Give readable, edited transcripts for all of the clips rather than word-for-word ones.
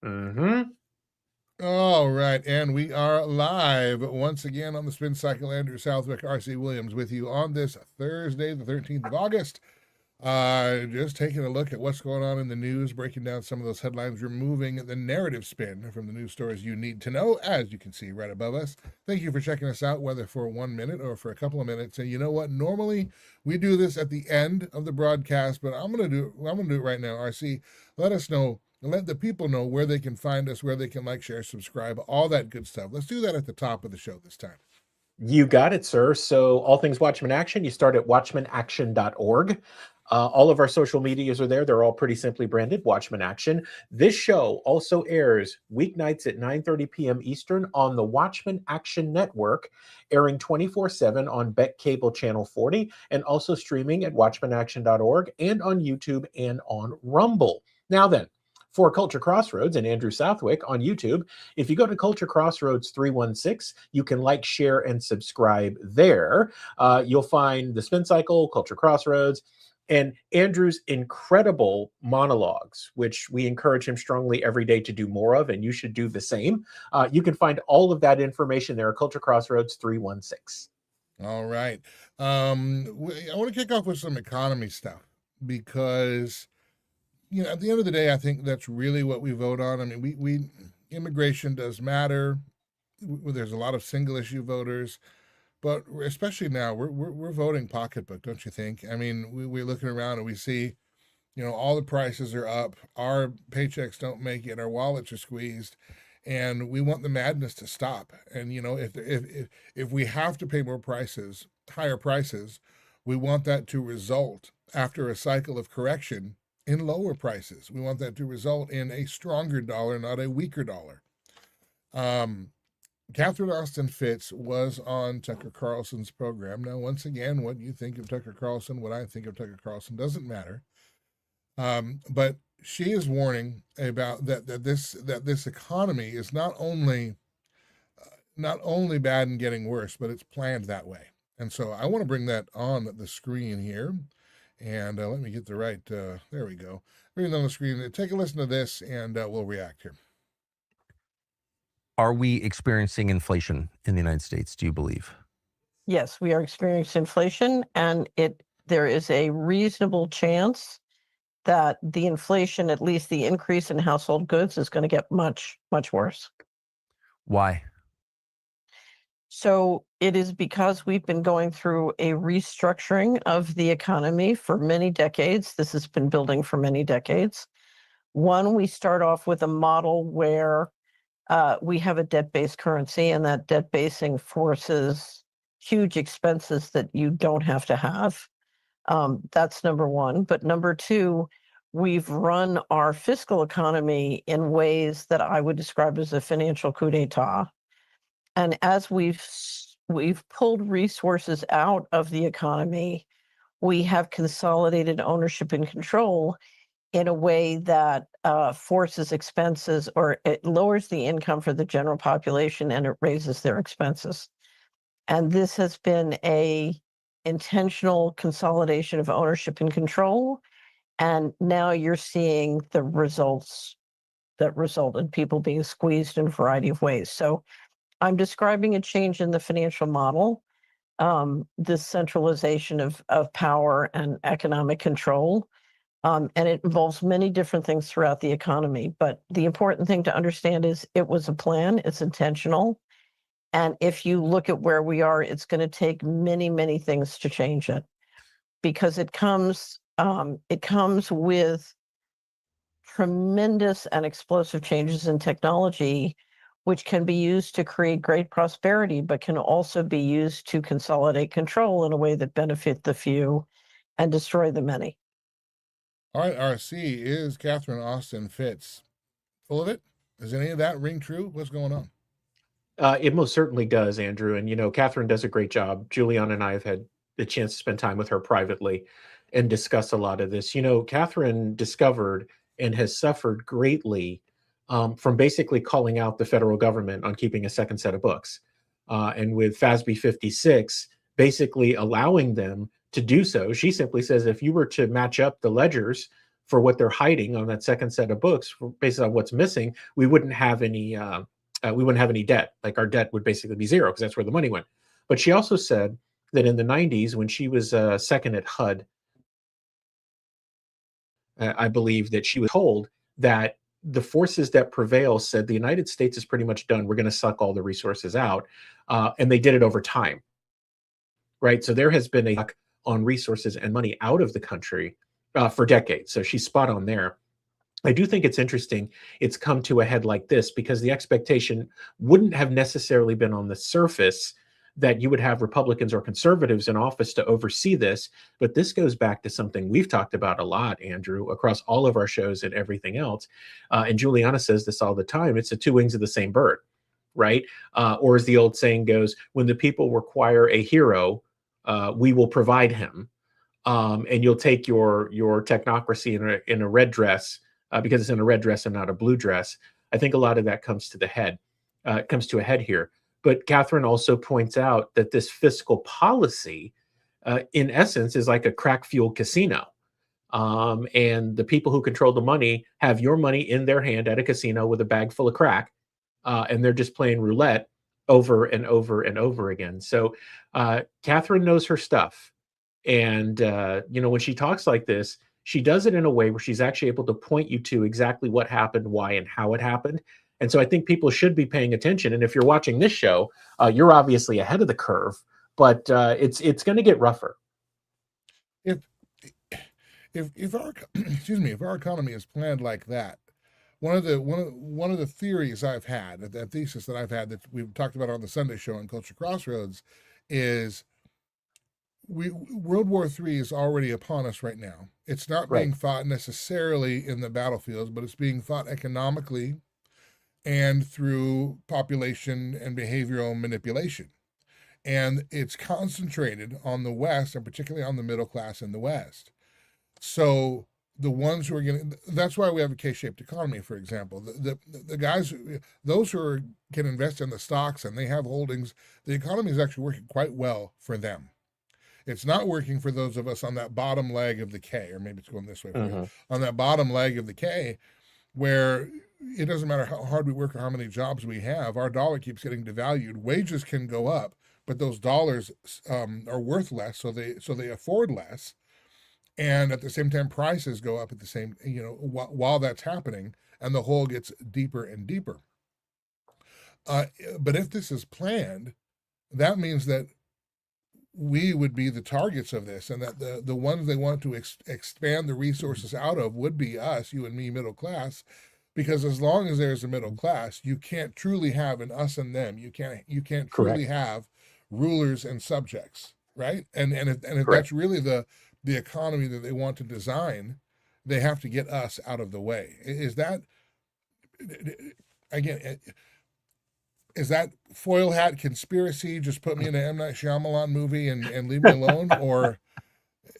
Mm-hmm. All right, and we are live once again on the Spin Cycle. Andrew Southwick, R.C. Williams with you on this Thursday, the 13th of August. Just taking a look at what's going on in the news, breaking down some of those headlines, removing the narrative spin from the news stories you need to know, as you can see right above us. Thank you for checking us out, whether for 1 minute or for a couple of minutes. And you know what? Normally we do this at the end of the broadcast, but I'm gonna do it right now. RC, let us know. Let the people know where they can find us, where they can like, share, subscribe, all that good stuff. Let's do that at the top of the show this time. You got it, sir. So all things Watchman Action, you start at watchmanaction.org. All of our social medias are there. They're all pretty simply branded Watchman Action. This show also airs weeknights at 9:30 p.m. Eastern on the Watchman Action Network, airing 24/7 on Bet Cable Channel 40, and also streaming at watchmanaction.org and on YouTube and on Rumble. Now then, for Culture Crossroads and Andrew Southwick on YouTube, if you go to Culture Crossroads 316, you can like, share, and subscribe there. You'll find the Spin Cycle, Culture Crossroads, and Andrew's incredible monologues, which we encourage him strongly every day to do more of, and you should do the same. You can find all of that information there at Culture Crossroads 316. All right. I want to kick off with some economy stuff because, at the end of the day, I think that's really what we vote on. I mean, we immigration does matter. There's a lot of single issue voters, but especially now, we're voting pocketbook, don't you think? I mean, we're looking around and we see, all the prices are up. Our paychecks don't make it. Our wallets are squeezed, and we want the madness to stop. And if we have to pay higher prices, we want that to result after a cycle of correction in lower prices. We want that to result in a stronger dollar, not a weaker dollar. Catherine Austin Fitts was on Tucker Carlson's program. Now, once again, what you think of Tucker Carlson, what I think of Tucker Carlson doesn't matter. But she is warning about that this economy is not only bad and getting worse, but it's planned that way. And so I want to bring that on the screen here. And let me get the right, there we go. Bring it on the screen. Take a listen to this, and we'll react here. Are we experiencing inflation in the United States, do you believe? Yes, we are experiencing inflation, and there is a reasonable chance that the inflation, at least the increase in household goods, is going to get much, much worse. Why? So it is because we've been going through a restructuring of the economy for many decades. This has been building for many decades. One, we start off with a model where we have a debt-based currency, and that debt basing forces huge expenses that you don't have to have. That's number one. But number two, we've run our fiscal economy in ways that I would describe as a financial coup d'etat. And as we've pulled resources out of the economy, we have consolidated ownership and control in a way that forces expenses, or it lowers the income for the general population and it raises their expenses. And this has been a intentional consolidation of ownership and control. And now you're seeing the results that result in people being squeezed in a variety of ways. So I'm describing a change in the financial model, this centralization of power and economic control. And it involves many different things throughout the economy. But the important thing to understand is it was a plan, it's intentional. And if you look at where we are, it's going to take many, many things to change it, because it comes with tremendous and explosive changes in technology, which can be used to create great prosperity, but can also be used to consolidate control in a way that benefit the few and destroy the many. All right, RC, is Catherine Austin Fitts full of it? Does any of that ring true? What's going on? It most certainly does, Andrew. And, Catherine does a great job. Juliana and I have had the chance to spend time with her privately and discuss a lot of this. Catherine discovered and has suffered greatly from basically calling out the federal government on keeping a second set of books. And with FASB 56, basically allowing them to do so. She simply says, if you were to match up the ledgers for what they're hiding on that second set of books, based on what's missing, we wouldn't have any debt. Like our debt would basically be zero because that's where the money went. But she also said that in the 90s, when she was second at HUD, I believe that she was told that the forces that prevail said the United States is pretty much done. We're going to suck all the resources out. And they did it over time, right? So there has been a suck on resources and money out of the country for decades. So she's spot on there. I do think it's interesting it's come to a head like this because the expectation wouldn't have necessarily been on the surface that you would have Republicans or conservatives in office to oversee this. But this goes back to something we've talked about a lot, Andrew, across all of our shows and everything else. And Juliana says this all the time. It's the two wings of the same bird, right? Or as the old saying goes, when the people require a hero, we will provide him. And you'll take your technocracy in a red dress because it's in a red dress and not a blue dress. I think a lot of that comes to the head. Comes to a head here. But Catherine also points out that this fiscal policy, in essence, is like a crack-fueled casino. And the people who control the money have your money in their hand at a casino with a bag full of crack, and they're just playing roulette over and over and over again. So Catherine knows her stuff. And, when she talks like this, she does it in a way where she's actually able to point you to exactly what happened, why, and how it happened. And so I think people should be paying attention. And if you're watching this show, you're obviously ahead of the curve, but it's going to get rougher. If our if our economy is planned like that, one of the theories I've had, that thesis that I've had that we've talked about on the Sunday show on Culture Crossroads, is World War III is already upon us right now. It's not being fought necessarily in the battlefields, but it's being fought economically and through population and behavioral manipulation. And it's concentrated on the West, and particularly on the middle class in the West. So the ones who are getting, that's why we have a K-shaped economy, for example. The guys, those who can invest in the stocks and they have holdings, the economy is actually working quite well for them. It's not working for those of us on that bottom leg of the K, or maybe it's going this way, on that bottom leg of the K, where it doesn't matter how hard we work or how many jobs we have, our dollar keeps getting devalued. Wages can go up, but those dollars are worth less, so they afford less. And at the same time, prices go up at the same, while that's happening, and the hole gets deeper and deeper. But if this is planned, that means that we would be the targets of this, and that the ones they want to expand the resources out of would be us, you and me, middle class. Because as long as there's a middle class, you can't truly have an us and them. You can't truly have rulers and subjects, right? And if that's really the economy that they want to design, they have to get us out of the way. Is that, again, is that foil hat conspiracy? Just put me in an M. Night Shyamalan movie and leave me alone? Or,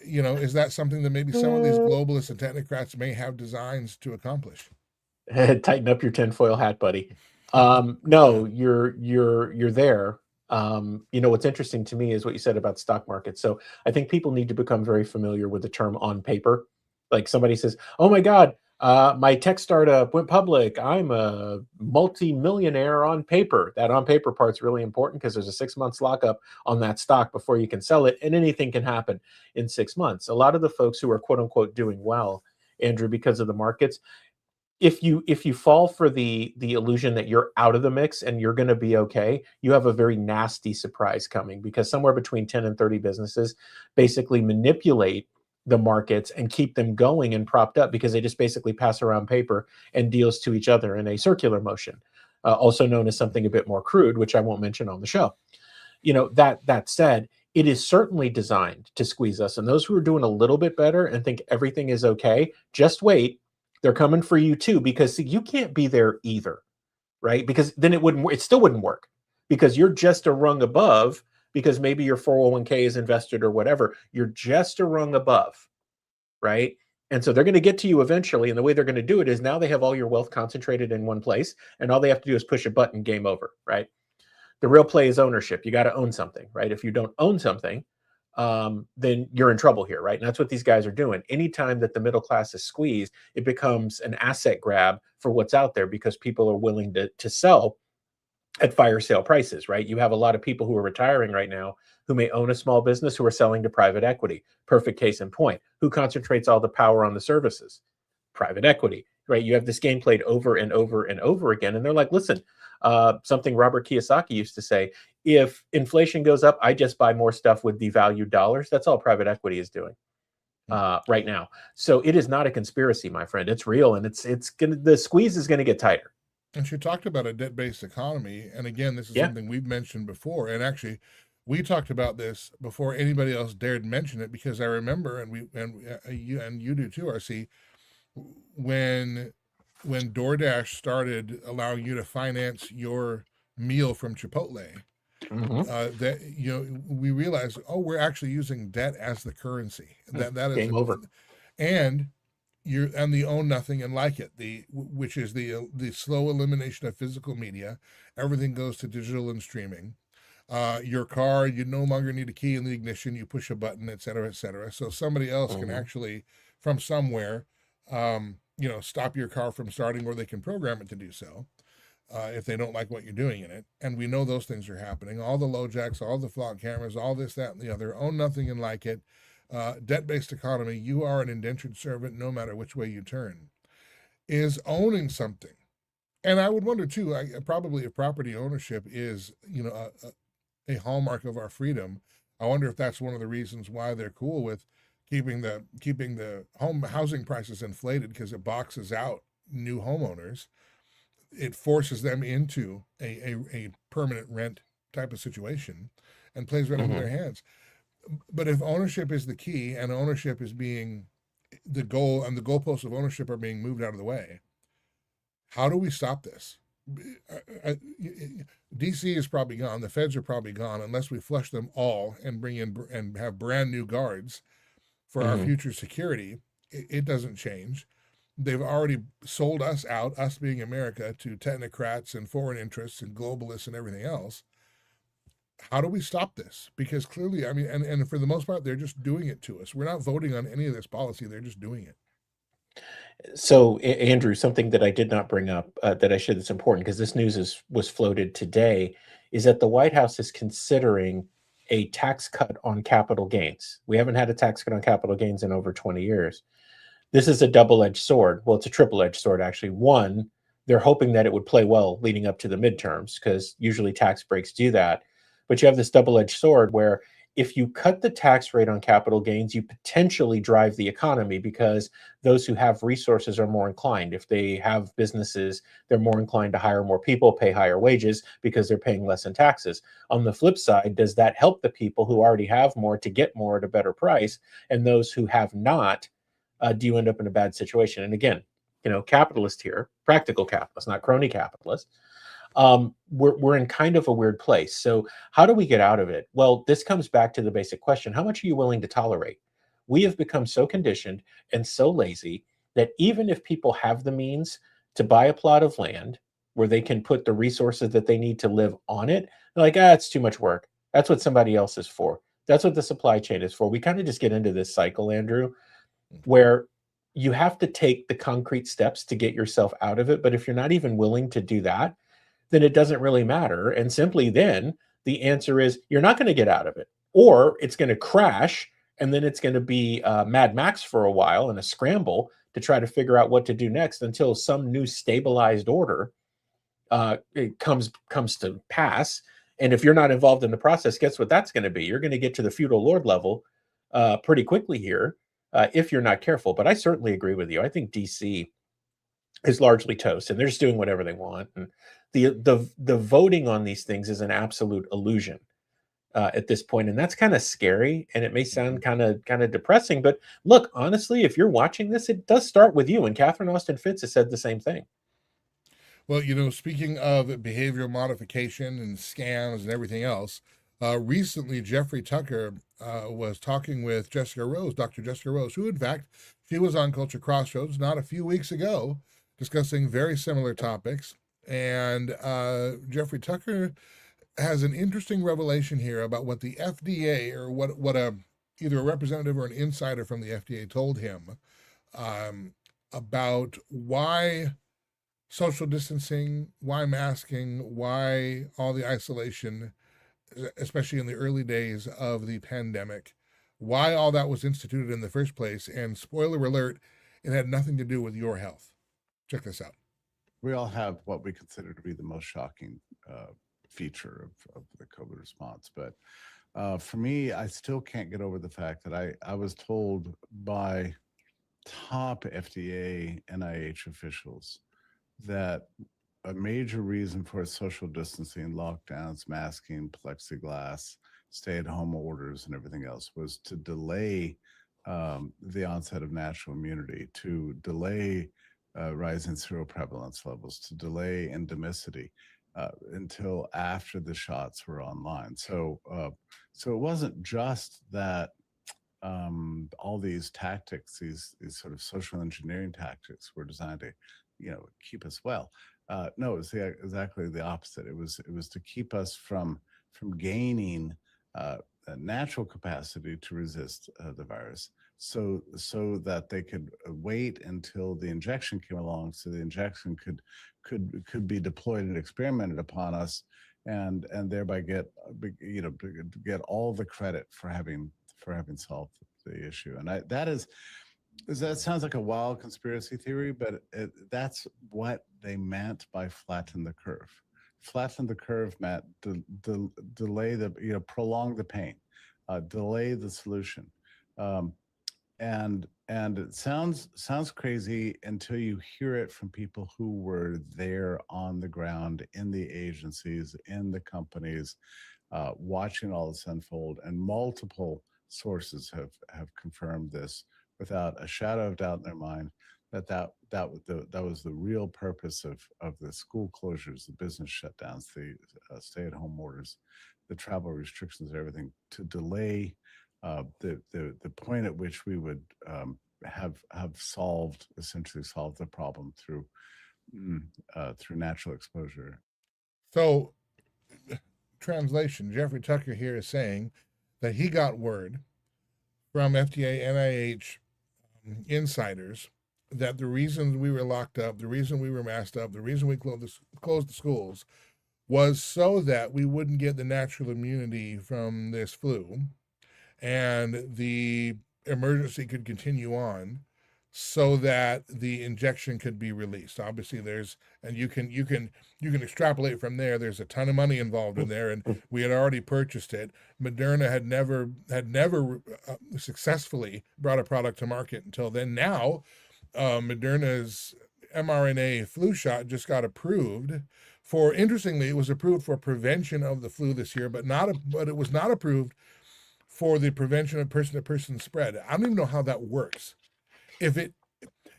is that something that maybe some of these globalists and technocrats may have designs to accomplish? Tighten up your tinfoil hat, buddy. No, you're there. What's interesting to me is what you said about stock market. So I think people need to become very familiar with the term on paper. Like somebody says, oh my God, my tech startup went public. I'm a multi-millionaire on paper. That on paper part's really important because there's a 6 months lockup on that stock before you can sell it, and anything can happen in 6 months. A lot of the folks who are quote unquote doing well, Andrew, because of the markets, if you fall for the illusion that you're out of the mix and you're going to be okay, you have a very nasty surprise coming, because somewhere between 10 and 30 businesses basically manipulate the markets and keep them going and propped up because they just basically pass around paper and deals to each other in a circular motion, also known as something a bit more crude, which I won't mention on the show. That said, it is certainly designed to squeeze us. And those who are doing a little bit better and think everything is okay, just wait. They're coming for you too, because see, you can't be there either, right? Because then it still wouldn't work, because you're just a rung above, because maybe your 401k is invested or whatever. You're just a rung above, right? And so they're going to get to you eventually. And the way they're going to do it is now they have all your wealth concentrated in one place, and all they have to do is push a button, game over, right? The real play is ownership. You got to own something, right? If you don't own something, then you're in trouble here, right? And that's what these guys are doing. Anytime that the middle class is squeezed, it becomes an asset grab for what's out there because people are willing to sell at fire sale prices, right? You have a lot of people who are retiring right now who may own a small business who are selling to private equity. Perfect case in point. Who concentrates all the power on the services? Private equity, right? You have this game played over and over and over again. And they're like, listen, something Robert Kiyosaki used to say, if inflation goes up, I just buy more stuff with devalued dollars. That's all private equity is doing right now. So it is not a conspiracy, my friend. It's real, and the squeeze is gonna get tighter. And she talked about a debt-based economy. And again, this is Yeah. something we've mentioned before. And actually, we talked about this before anybody else dared mention it, because I remember, and you do too, RC, when DoorDash started allowing you to finance your meal from Chipotle, that we realized, oh, we're actually using debt as the currency. That is game over. And the own nothing and like it, which is the slow elimination of physical media. Everything goes to digital and streaming. Your car, you no longer need a key in the ignition. You push a button, et cetera, et cetera. So somebody else can actually, from somewhere, stop your car from starting, or they can program it to do so if they don't like what you're doing in it. And we know those things are happening. All the low jacks, all the flock cameras, all this, that, and the other. Own nothing and like it. Debt-based economy, you are an indentured servant no matter which way you turn, is owning something. And I would wonder too, probably if property ownership is, a hallmark of our freedom, I wonder if that's one of the reasons why they're cool with keeping the housing prices inflated, because it boxes out new homeowners. It forces them into a permanent rent type of situation and plays right into their hands. But if ownership is the key, and ownership is being the goal, and the goalposts of ownership are being moved out of the way, how do we stop this? DC is probably gone. The feds are probably gone unless we flush them all and bring in and have brand new guards for our future security. It doesn't change. They've already sold us out, us being America, to technocrats and foreign interests and globalists and everything else. How do we stop this? Because clearly, I mean, and for the most part, they're just doing it to us. We're not voting on any of this policy. They're just doing it. So, Andrew, something that I did not bring up that I should, that's important, because this news was floated today, is that the White House is considering a tax cut on capital gains. We haven't had a tax cut on capital gains in over 20 years. This is a double-edged sword. Well, it's a triple-edged sword, actually. One, they're hoping that it would play well leading up to the midterms, because usually tax breaks do that. But you have this double-edged sword where if you cut the tax rate on capital gains, you potentially drive the economy, because those who have resources are more inclined. If they have businesses, they're more inclined to hire more people, pay higher wages, because they're paying less in taxes. On the flip side, does that help the people who already have more to get more at a better price? And those who have not, do you end up in a bad situation? And again, capitalist here, practical capitalist, not crony capitalist. We're in kind of a weird place. So how do we get out of it? Well, this comes back to the basic question: how much are you willing to tolerate? We have become so conditioned and so lazy that even if people have the means to buy a plot of land where they can put the resources that they need to live on it, they're like, it's too much work. That's what somebody else is for. That's what the supply chain is for. We kind of just get into this cycle, Andrew, where you have to take the concrete steps to get yourself out of it. But if you're not even willing to do that, then it doesn't really matter. And simply then the answer is you're not going to get out of it, or it's going to crash. And then it's going to be Mad Max for a while and a scramble to try to figure out what to do next until some new stabilized order it comes to pass. And if you're not involved in the process, guess what that's going to be? You're going to get to the feudal lord level pretty quickly here if you're not careful. But I certainly agree with you. I think DC is largely toast, and they're just doing whatever they want. And the voting on these things is an absolute illusion at this point, and that's kind of scary. And it may sound kind of depressing, but look, honestly, if you're watching this, it does start with you. And Catherine Austin Fitts has said the same thing. Well, speaking of behavioral modification and scams and everything else, recently Jeffrey Tucker was talking with Jessica Rose, Dr. Jessica Rose, who in fact, she was on Culture Crossroads not a few weeks ago, discussing very similar topics. And Jeffrey Tucker has an interesting revelation here about what the FDA or what either a representative or an insider from the FDA told him about why social distancing, why masking, why all the isolation, especially in the early days of the pandemic, why all that was instituted in the first place. And spoiler alert, it had nothing to do with your health. Check this out. We all have what we consider to be the most shocking feature of the COVID response. But for me, I still can't get over the fact that I was told by top FDA, NIH officials that a major reason for social distancing, lockdowns, masking, plexiglass, stay-at-home orders, and everything else was to delay the onset of natural immunity, to delay rising seroprevalence levels, to delay endemicity until after the shots were online. So it wasn't just that all these tactics, these sort of social engineering tactics, were designed to, keep us well. No, it was exactly the opposite. It was to keep us from gaining a natural capacity to resist the virus, so that they could wait until the injection came along, so the injection could be deployed and experimented upon us, and thereby get all the credit for having solved the issue. And that sounds like a wild conspiracy theory, but that's what they meant by flatten the curve. Flatten the curve meant delay prolong the pain, delay the solution. And it sounds crazy until you hear it from people who were there on the ground, in the agencies, in the companies, watching all this unfold. And multiple sources have confirmed this without a shadow of doubt in their mind, that was the real purpose of the school closures, the business shutdowns, the stay-at-home orders, the travel restrictions, everything, to delay the point at which we would have essentially solved the problem through natural exposure. So, translation: Jeffrey Tucker here is saying that he got word from FDA, NIH insiders that the reason we were locked up, the reason we were masked up, the reason we closed the schools was so that we wouldn't get the natural immunity from this flu, and the emergency could continue on, so that the injection could be released. Obviously, you can extrapolate from there. There's a ton of money involved in there, and we had already purchased it. Moderna had never successfully brought a product to market until then. Now, Moderna's mRNA flu shot just got approved for. Interestingly, it was approved for prevention of the flu this year, but it was not approved for the prevention of person-to-person spread. I don't even know how that works. If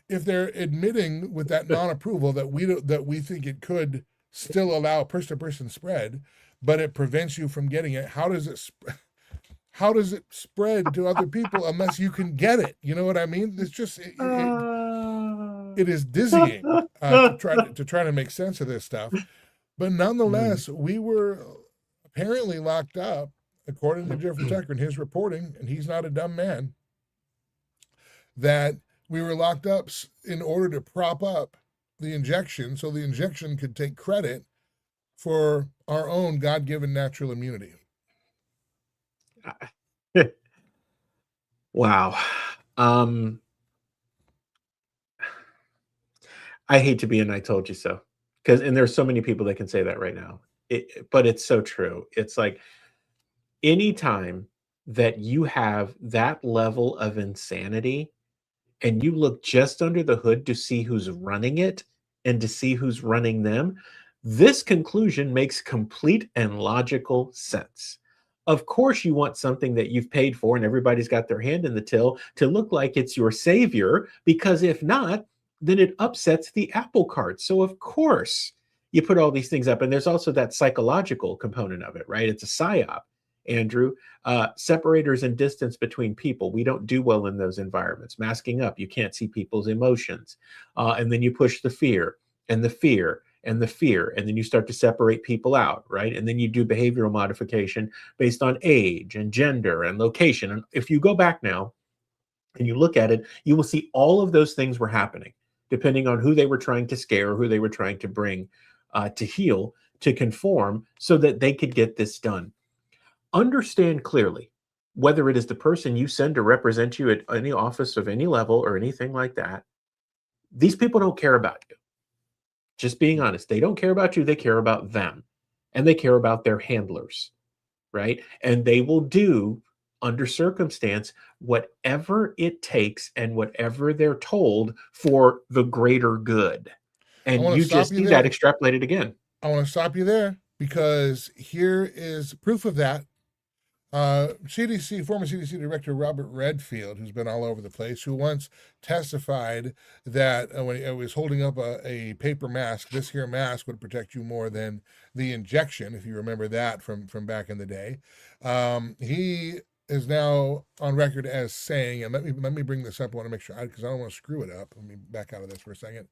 they're admitting with that non-approval that we think it could still allow person-to-person spread, but it prevents you from getting it, how does it spread to other people unless you can get it? You know what I mean? It's just it is dizzying to try to make sense of this stuff. But nonetheless, we were apparently locked up, according to Jeffrey Tucker and his reporting, and he's not a dumb man, that we were locked up in order to prop up the injection so the injection could take credit for our own God-given natural immunity. Wow. I hate to be an I told you so, and there's so many people that can say that right now, but it's so true. It's like anytime that you have that level of insanity and you look just under the hood to see who's running it and to see who's running them, this conclusion makes complete and logical sense. Of course, you want something that you've paid for and everybody's got their hand in the till to look like it's your savior, because if not, then it upsets the apple cart. So of course, you put all these things up. And there's also that psychological component of it, right? It's a psyop, Andrew. Separators and distance between people. We don't do well in those environments. Masking up, you can't see people's emotions. And then you push the fear and the fear and the fear, and then you start to separate people out, right? And then you do behavioral modification based on age and gender and location. And if you go back now and you look at it, you will see all of those things were happening depending on who they were trying to scare, who they were trying to bring to heal, to conform, so that they could get this done. Understand clearly, whether it is the person you send to represent you at any office of any level or anything like that, these people don't care about you. Just being honest, they don't care about you, they care about them. And they care about their handlers, right? And they will do, under circumstance, whatever it takes and whatever they're told for the greater good. And wanna you stop just you see there. that extrapolated again. I want to stop you there because here is proof of that. Former CDC Director Robert Redfield, who's been all over the place, who once testified that when he was holding up a paper mask, this here mask would protect you more than the injection, if you remember that from back in the day. He is now on record as saying, and let me bring this up. I want to make sure, because I don't want to screw it up. Let me back out of this for a second.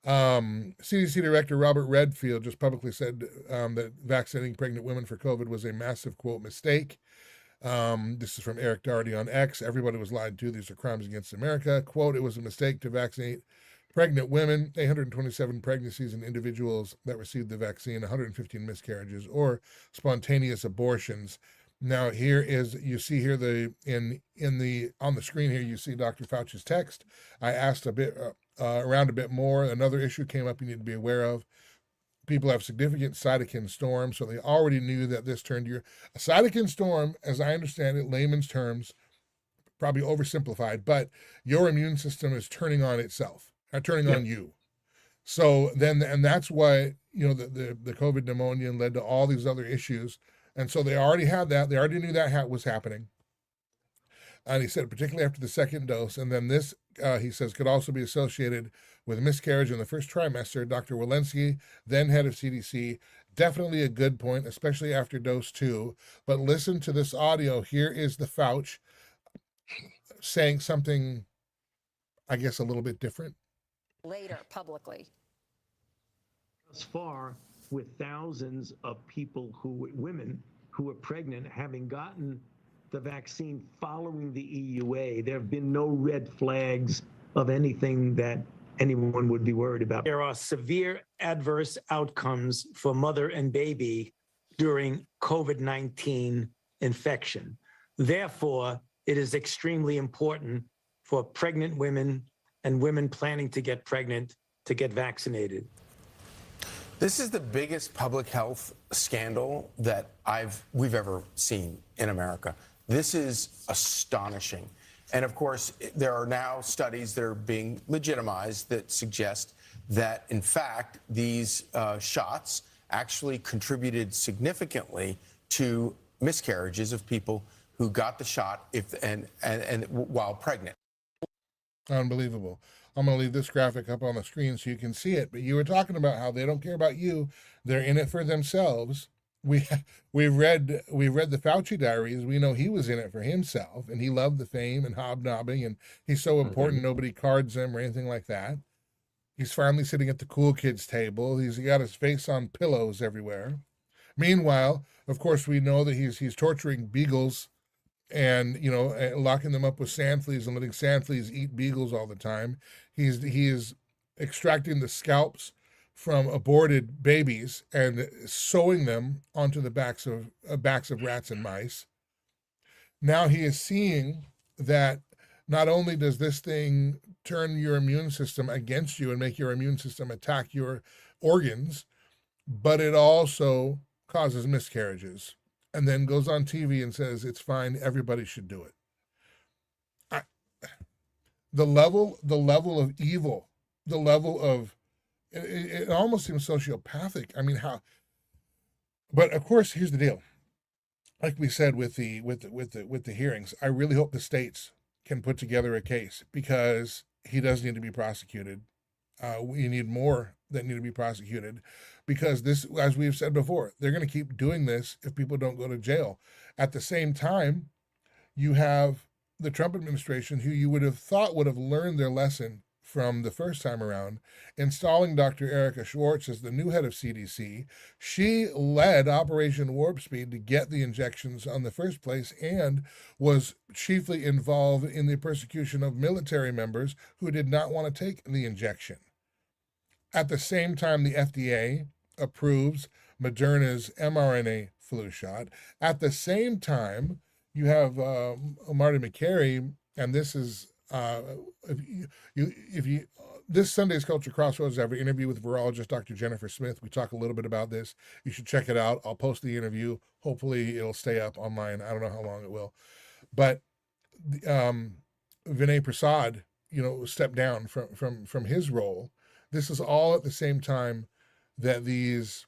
CDC Director Robert Redfield just publicly said that vaccinating pregnant women for COVID was a massive, quote, mistake. This is from Eric Doherty on X. Everybody was lied to. These are crimes against America. Quote, it was a mistake to vaccinate pregnant women. 827 pregnancies in individuals that received the vaccine, 115 miscarriages or spontaneous abortions. Now here is, you see here on the screen here, you see Dr. Fauci's text. I asked around a bit more. Another issue came up you need to be aware of. People have significant cytokine storm, so they already knew that this turned a cytokine storm, as I understand it, layman's terms, probably oversimplified, but your immune system is turning on itself, turning on you. So then, and that's why, the COVID pneumonia led to all these other issues. And so they already had that. They already knew that was happening. And he said, particularly after the second dose. And then this, he says, could also be associated with miscarriage in the first trimester. Dr. Walensky, then head of CDC, definitely a good point, especially after dose 2. But listen to this audio. Here is the Fauci saying something, I guess, a little bit different. Later, publicly. Thus far, with thousands of women who are pregnant, having gotten the vaccine following the EUA, there have been no red flags of anything that anyone would be worried about. There are severe adverse outcomes for mother and baby during COVID-19 infection. Therefore, it is extremely important for pregnant women and women planning to get pregnant to get vaccinated. This is the biggest public health scandal that we've ever seen in America. This is astonishing. And of course, there are now studies that are being legitimized that suggest that, in fact, these shots actually contributed significantly to miscarriages of people who got the shot and while pregnant. Unbelievable. I'm going to leave this graphic up on the screen so you can see it. But you were talking about how they don't care about you. They're in it for themselves. We've read the Fauci diaries. We know he was in it for himself, and he loved the fame and hobnobbing, and he's so important nobody cards him or anything like that. He's finally sitting at the cool kids table. He's got his face on pillows everywhere. Meanwhile, of course, we know that he's torturing beagles and locking them up with sand fleas and letting sand fleas eat beagles all the time. He is extracting the scalps from aborted babies and sewing them onto the backs of rats and mice. Now he is seeing that not only does this thing turn your immune system against you and make your immune system attack your organs, but it also causes miscarriages, and then goes on TV and says it's fine, everybody should do it. The level of evil, the level of it almost seems sociopathic. I mean, how? But of course, here's the deal. Like we said with the hearings, I really hope the states can put together a case, because he does need to be prosecuted. We need more that need to be prosecuted, because this, as we've said before, they're going to keep doing this if people don't go to jail. At the same time, you have the Trump administration, who you would have thought would have learned their lesson from the first time around, installing Dr. Erica Schwartz as the new head of CDC. She led Operation Warp Speed to get the injections on the first place and was chiefly involved in the persecution of military members who did not want to take the injection. At the same time, the FDA approves Moderna's mRNA flu shot. At the same time, you have Marty McCary, and this is this Sunday's Culture Crossroads, I have an interview with virologist Dr. Jennifer Smith. We talk a little bit about this. You should check it out. I'll post the interview. Hopefully it'll stay up online. I don't know how long it will. But Vinay Prasad, stepped down from his role. This is all at the same time that these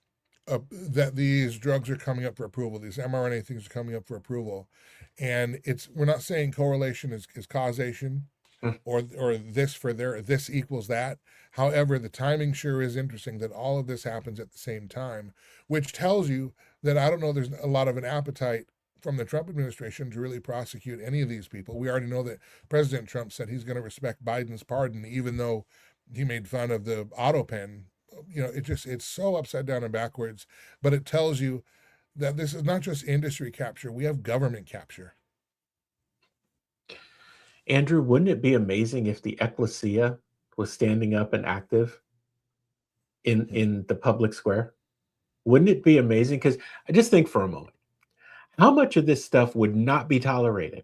drugs are coming up for approval. These mRNA things are coming up for approval. And we're not saying correlation is causation or this equals that. However, the timing sure is interesting that all of this happens at the same time, which tells you that I don't know there's a lot of an appetite from the Trump administration to really prosecute any of these people. We already know that President Trump said he's going to respect Biden's pardon, even though he made fun of the auto pen. It's so upside down and backwards, but it tells you that this is not just industry capture. We have government capture. Andrew, wouldn't it be amazing if the ecclesia was standing up and active in the public square? Wouldn't it be amazing? Because I just think for a moment, how much of this stuff would not be tolerated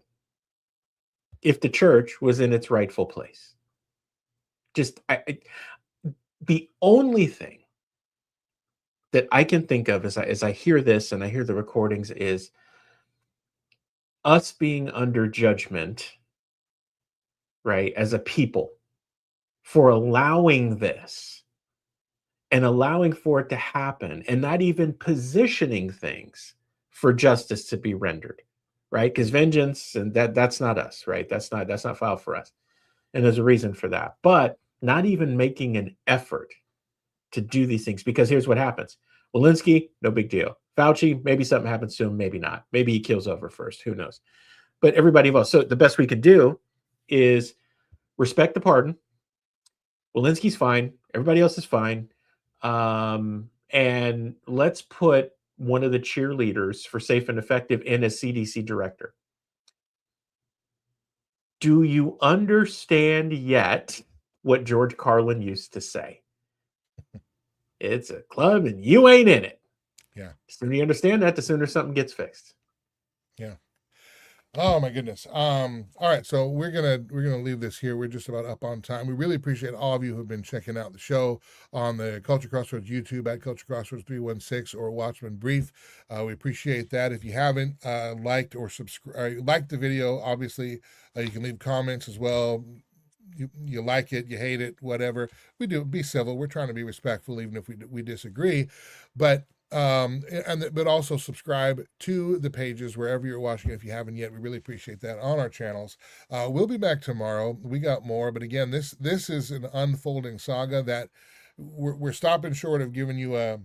if the church was in its rightful place? The only thing that I can think of as I hear this and I hear the recordings is us being under judgment, right, as a people for allowing this and allowing for it to happen and not even positioning things for justice to be rendered, right? Because vengeance and that's not us, right? That's not filed for us. And there's a reason for that. But not even making an effort to do these things, because here's what happens. Walensky, no big deal. Fauci, maybe something happens to him, maybe not. Maybe he kills over first, who knows? But everybody else. So the best we can do is respect the pardon. Walensky's fine. Everybody else is fine. And let's put one of the cheerleaders for Safe and Effective in as CDC director. Do you understand yet what George Carlin used to say? It's a club and you ain't in it. Yeah. The sooner you understand that, the sooner something gets fixed. Yeah. Oh my goodness. All right. So we're gonna leave this here. We're just about up on time. We really appreciate all of you who've been checking out the show on the Culture Crossroads YouTube at Culture Crossroads 316 or Watchman Brief. We appreciate that. If you haven't liked or subscribed, liked the video, obviously you can leave comments as well. You like it, you hate it, whatever. We do, be civil. We're trying to be respectful, even if we disagree. But but also subscribe to the pages wherever you're watching. If you haven't yet, we really appreciate that on our channels. We'll be back tomorrow. We got more, but again, this is an unfolding saga that we're stopping short of giving you a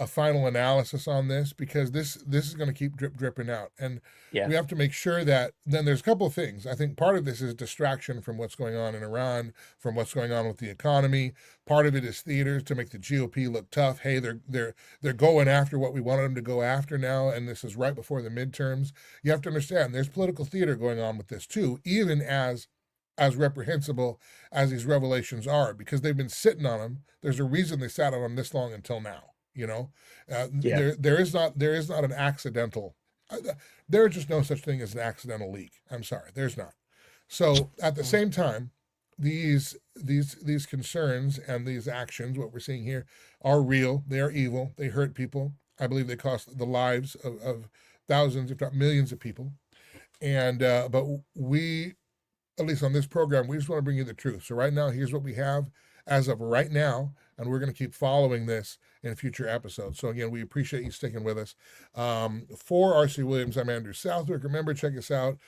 final analysis on this, because this is going to keep dripping out, and we have to make sure that then there's a couple of things. I think part of this is distraction from what's going on in Iran, from what's going on with the economy. Part of it is theaters to make the GOP look tough. Hey, they're going after what we wanted them to go after now, and this is right before the midterms. You have to understand there's political theater going on with this too, even as reprehensible as these revelations are, because they've been sitting on them. There's a reason they sat on them this long until now. There is not an accidental. There is just no such thing as an accidental leak. I'm sorry, there's not. So at the same time, these concerns and these actions, what we're seeing here, are real. They are evil. They hurt people. I believe they cost the lives of thousands, if not millions, of people. And but we, at least on this program, we just want to bring you the truth. So right now, here's what we have as of right now, and we're going to keep following this in future episodes. So again, we appreciate you sticking with us. For R.C. Williams, I'm Andrew Southwick. Remember, check us out,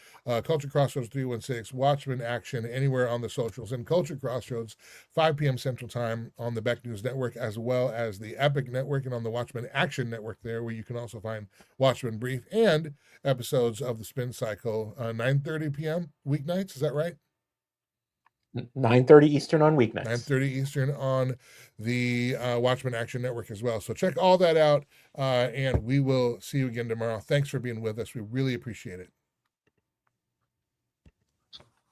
Culture Crossroads 316, Watchman Action, anywhere on the socials, and Culture Crossroads, 5 p.m. Central Time on the Beck News Network, as well as the Epic Network and on the Watchman Action Network there, where you can also find Watchman Brief and episodes of the Spin Cycle, 9:30 p.m. weeknights. Is that right? 9:30 Eastern on weeknights. 9:30 Eastern on the Watchmen Action Network as well. So check all that out, and we will see you again tomorrow. Thanks for being with us. We really appreciate it.